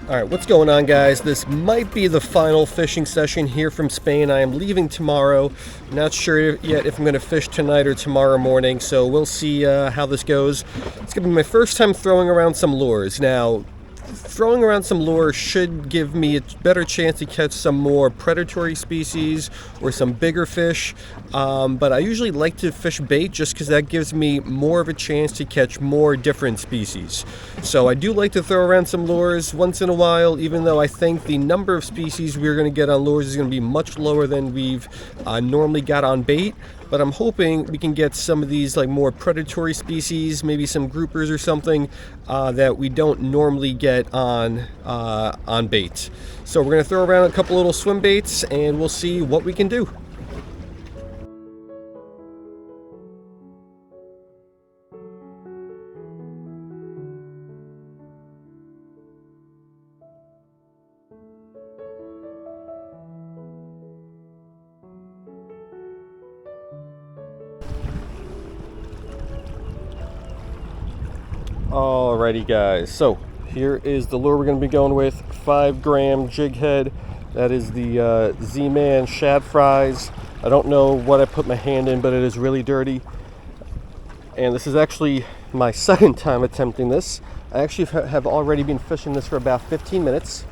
Alright, what's going on, guys? This might be the final fishing session here from Spain. I am leaving tomorrow. Not sure yet if I'm going to fish tonight or tomorrow morning, so we'll see how this goes. It's going to be my first time throwing around some lures. Now, throwing around some lures should give me a better chance to catch some more predatory species or some bigger fish, but I usually like to fish bait just because that gives me more of a chance to catch more different species. So I do like to throw around some lures once in a while, even though I think the number of species we're going to get on lures is going to be much lower than we've normally got on bait. But I'm hoping we can get some of these like more predatory species, maybe some groupers or something that we don't normally get on bait. So we're going to throw around a couple little swim baits and we'll see what we can do. Alrighty, guys, so here is the lure we're going to be going with. 5-gram jig head. That is the Z-Man shad fries. I don't know what I put my hand in, but it is really dirty. And this is actually my second time attempting this. I actually have already been fishing this for about 15 minutes.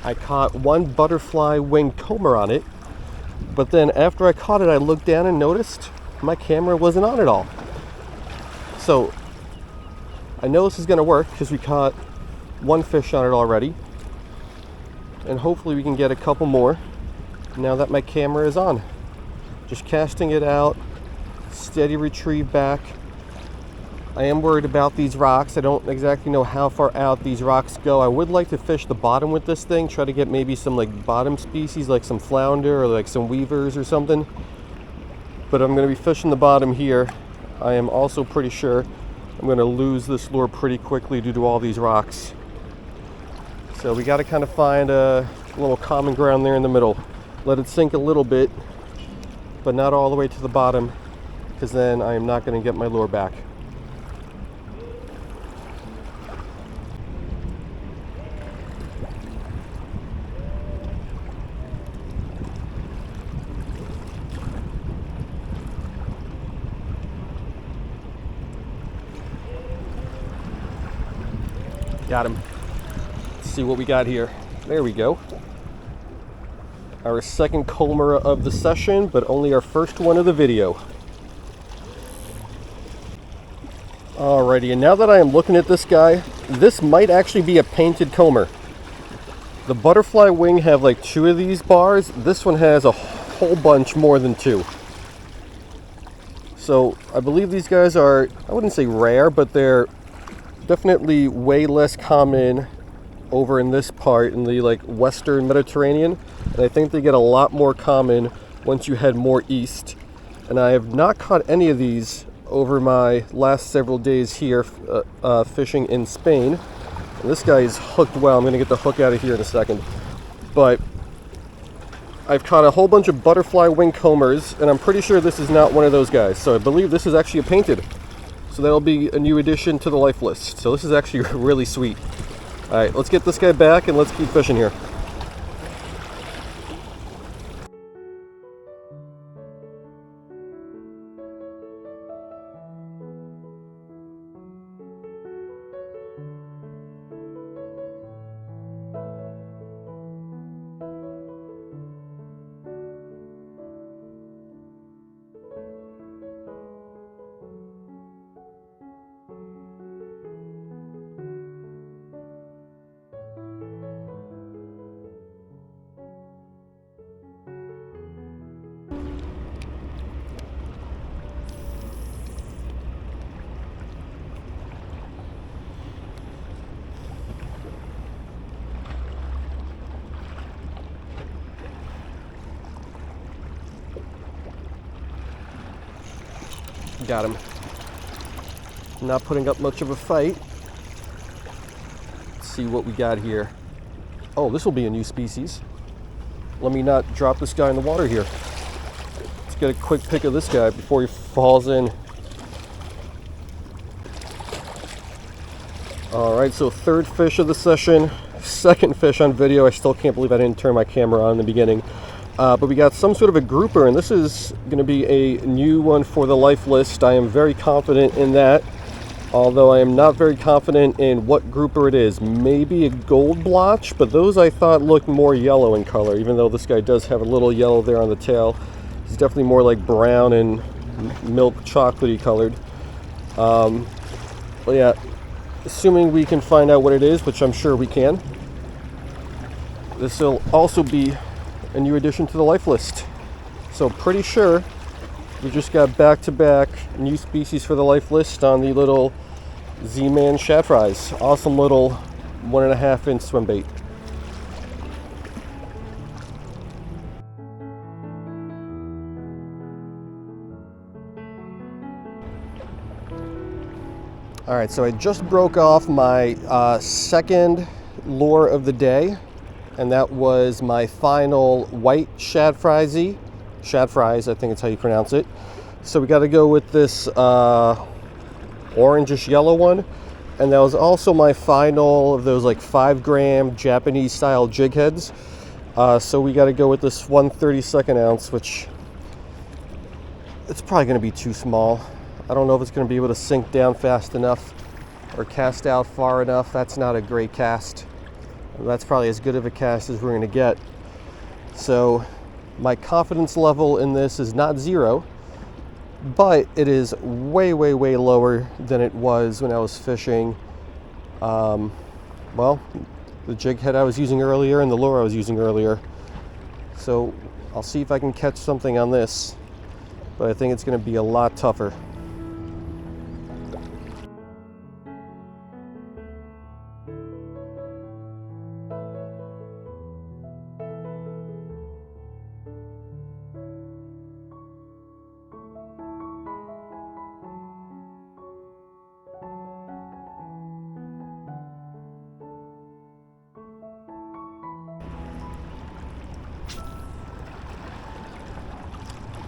I caught one butterfly wing comber on it, but then after I caught it, I looked down and noticed my camera wasn't on at all. So I know this is going to work because we caught one fish on it already, and hopefully we can get a couple more now that my camera is on. Just casting it out, steady retrieve back. I am worried about these rocks. I don't exactly know how far out these rocks go. I would like to fish the bottom with this thing, try to get maybe some like bottom species like some flounder or like some weavers or something, but I'm going to be fishing the bottom here. I am also pretty sure I'm going to lose this lure pretty quickly due to all these rocks. So we got to kind of find a little common ground there in the middle. Let it sink a little bit, but not all the way to the bottom, because then I am not going to get my lure back. Got him. Let's see what we got here. There we go. Our second comber of the session, but only our first one of the video. Alrighty, and now that I am looking at this guy, this might actually be a painted comber. The butterfly wing have like 2 of these bars. This one has a whole bunch more than 2. So I believe these guys are, I wouldn't say rare, but they're definitely way less common over in this part in the like western Mediterranean, and I think they get a lot more common once you head more east. And I have not caught any of these over my last several days here fishing in Spain. And this guy is hooked well. I'm going to get the hook out of here in a second, but I've caught a whole bunch of butterfly wing combers, and I'm pretty sure this is not one of those guys. So I believe this is actually a painted. So that'll be a new addition to the life list. So this is actually really sweet. All right, let's get this guy back and let's keep fishing here. Got him. Not putting up much of a fight. Let's see what we got here. Oh, this will be a new species. Let me not drop this guy in the water here. Let's get a quick pick of this guy before he falls in. All right, so third fish of the session. second fish on video. I still can't believe I didn't turn my camera on in the beginning. But we got some sort of a grouper, and this is going to be a new one for the life list. I am very confident in that, although I am not very confident in what grouper it is. Maybe a gold blotch, but those I thought looked more yellow in color, even though this guy does have a little yellow there on the tail. He's definitely more like brown and milk chocolatey colored. But yeah, assuming we can find out what it is, which I'm sure we can, this will also be a new addition to the life list. So pretty sure we just got back-to-back new species for the life list on the little Z-Man shad fries. Awesome little 1.5 inch swim bait. All right, so I just broke off my second lure of the day, and that was my final white shad fries, I think it's how you pronounce it. So we got to go with this orangish yellow one, and that was also my final of those like 5 gram Japanese style jig heads. So we got to go with this 1/32 ounce, which it's probably going to be too small. I don't know if it's going to be able to sink down fast enough or cast out far enough. That's not a great cast. That's probably as good of a cast as we're going to get. So my confidence level in this is not 0, but it is way, way, way lower than it was when I was fishing, well, the jig head I was using earlier and the lure I was using earlier. So I'll see if I can catch something on this, but I think it's going to be a lot tougher.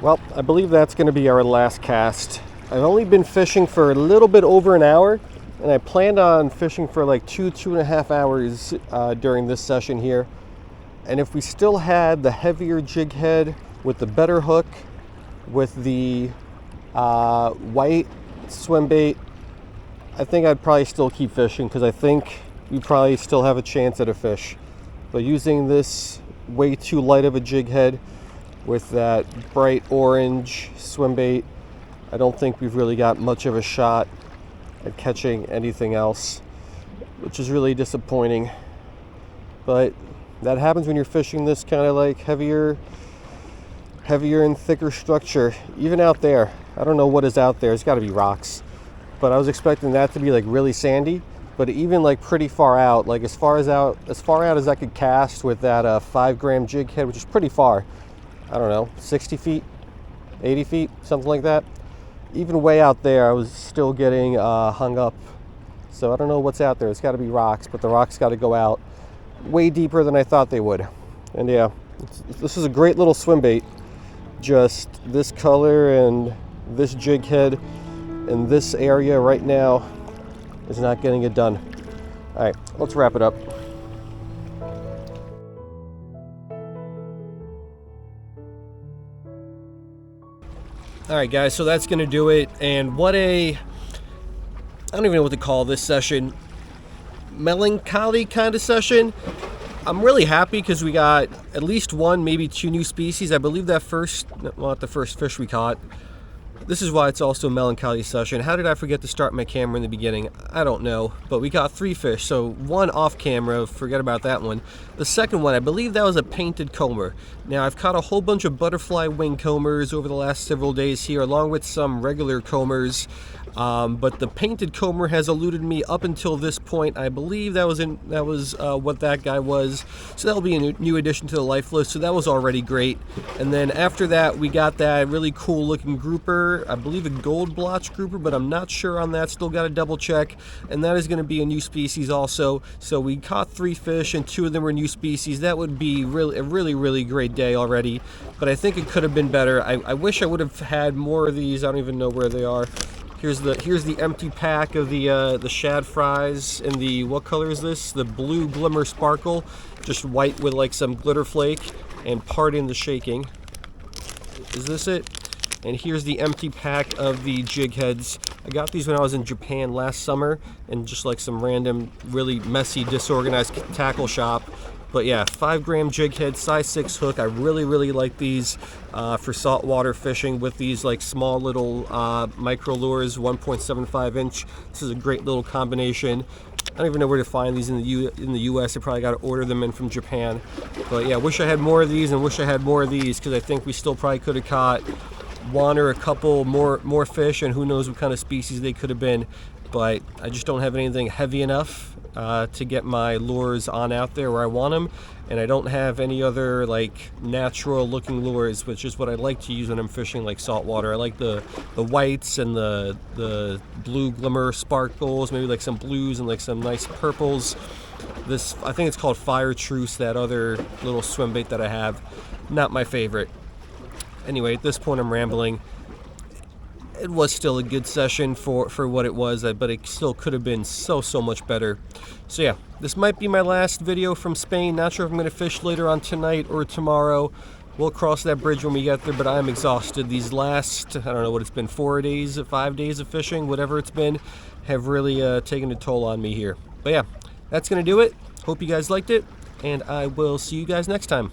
Well, I believe that's going to be our last cast. I've only been fishing for a little bit over an hour, and I planned on fishing for like 2.5 hours during this session here. And if we still had the heavier jig head with the better hook, with the white swim bait, I think I'd probably still keep fishing, because I think we probably still have a chance at a fish. But using this way too light of a jig head with that bright orange swim bait, I don't think we've really got much of a shot at catching anything else, which is really disappointing. But that happens when you're fishing this kind of like heavier and thicker structure. Even out there, I don't know what is out there. It's got to be rocks, but I was expecting that to be like really sandy. But even like pretty far out, like as far out as I could cast with that 5 gram jig head, which is pretty far. I don't know, 60 feet, 80 feet, something like that. Even way out there, I was still getting hung up. So I don't know what's out there. It's got to be rocks, but the rocks got to go out way deeper than I thought they would. And yeah, this is a great little swim bait. Just this color and this jig head in this area right now is not getting it done. All right, let's wrap it up. All right, guys, so that's going to do it. And what I don't even know what to call this session. Melancholy kind of session. I'm really happy because we got at least 1, maybe 2 new species. I believe that not the first fish we caught. This is why it's also a melancholy session. How did I forget to start my camera in the beginning? I don't know, but we got 3 fish. So 1 off camera, forget about that one. The second one, I believe that was a painted comber. Now I've caught a whole bunch of butterfly wing combers over the last several days here, along with some regular combers. But the painted comber has eluded me up until this point. I believe that was what that guy was. So that'll be a new addition to the life list. So that was already great. And then after that, we got that really cool looking grouper. I believe a gold blotch grouper, but I'm not sure on that. Still got to double check. And that is going to be a new species also. So we caught 3 fish and 2 of them were new species. That would be a really great day already. But I think it could have been better. I wish I would have had more of these. I don't even know where they are. Here's the empty pack of the shad fries in the, what color is this? The blue glimmer sparkle, just white with like some glitter flake, and pardon the shaking. Is this it? And here's the empty pack of the jig heads. I got these when I was in Japan last summer, and just like some random, really messy, disorganized tackle shop. But yeah, 5 gram jig head, size 6 hook. I really like these for saltwater fishing with these like small little micro lures, 1.75 inch. This is a great little combination. I don't even know where to find these in the U.S. I probably got to order them in from Japan. But yeah, wish I had more of these, and wish I had more of these, because I think we still probably could have caught one or a couple more fish, and who knows what kind of species they could have been. But I just don't have anything heavy enough to get my lures on out there where I want them, and I don't have any other like natural looking lures, which is what I like to use when I'm fishing like saltwater. I like the whites and the blue glimmer sparkles, maybe like some blues and like some nice purples. This, I think it's called Fire Truce, that other little swim bait that I have. Not my favorite. Anyway, at this point I'm rambling. It was still a good session for what it was, but it still could have been so much better. So yeah, this might be my last video from Spain. Not sure if I'm going to fish later on tonight or tomorrow. We'll cross that bridge when we get there, but I'm exhausted. These last, I don't know what it's been, 4 days, 5 days of fishing, whatever it's been, have really taken a toll on me here. But yeah, that's going to do it. Hope you guys liked it, and I will see you guys next time.